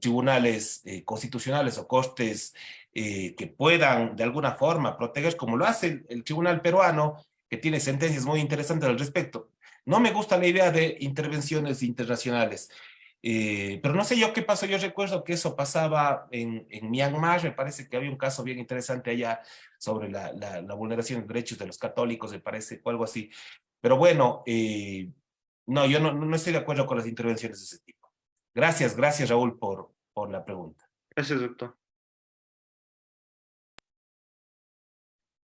tribunales constitucionales o cortes que puedan de alguna forma proteger, como lo hace el tribunal peruano, que tiene sentencias muy interesantes al respecto. No me gusta la idea de intervenciones internacionales. Pero no sé yo qué pasó. Yo recuerdo que eso pasaba en Myanmar. Me parece que había un caso bien interesante allá sobre la vulneración de derechos de los católicos, me parece, o algo así. Pero bueno, no, yo no estoy de acuerdo con las intervenciones de ese tipo. Gracias Raúl por la pregunta. Gracias, doctor.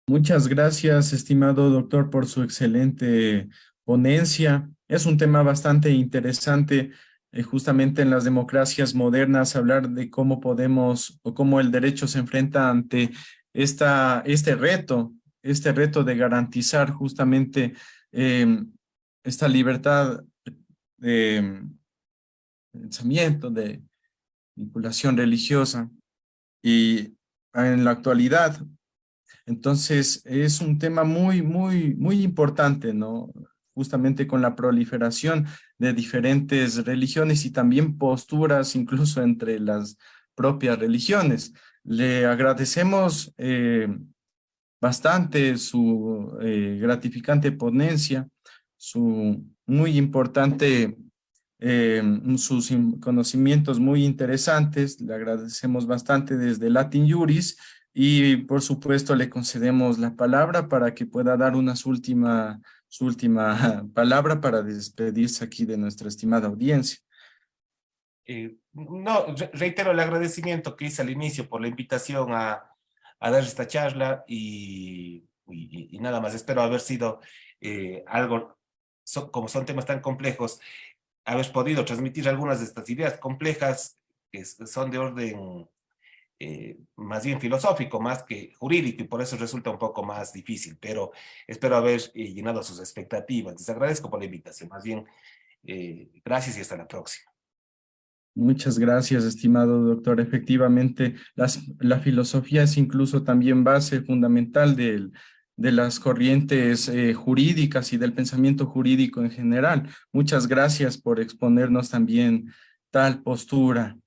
Muchas gracias, estimado doctor, por su excelente ponencia. Es un tema bastante interesante, justamente en las democracias modernas, hablar de cómo podemos o cómo el derecho se enfrenta ante este reto de garantizar justamente esta libertad de pensamiento, de vinculación religiosa. Y en la actualidad, entonces, es un tema muy importante, ¿no? Justamente con la proliferación de diferentes religiones y también posturas, incluso entre las propias religiones. Le agradecemos bastante su gratificante ponencia, su muy importante, sus conocimientos muy interesantes. Le agradecemos bastante desde Latin Juris. Y por supuesto le concedemos la palabra para que pueda dar su última palabra para despedirse aquí de nuestra estimada audiencia. No, reitero el agradecimiento que hice al inicio por la invitación a dar esta charla y nada más. Espero haber sido algo, como son temas tan complejos, haber podido transmitir algunas de estas ideas complejas que son de orden más bien filosófico, más que jurídico, y por eso resulta un poco más difícil, pero espero haber llenado sus expectativas. Les agradezco por la invitación. Más bien, gracias y hasta la próxima. Muchas gracias, estimado doctor. Efectivamente, la filosofía es incluso también base fundamental de las corrientes jurídicas y del pensamiento jurídico en general. Muchas gracias por exponernos también tal postura.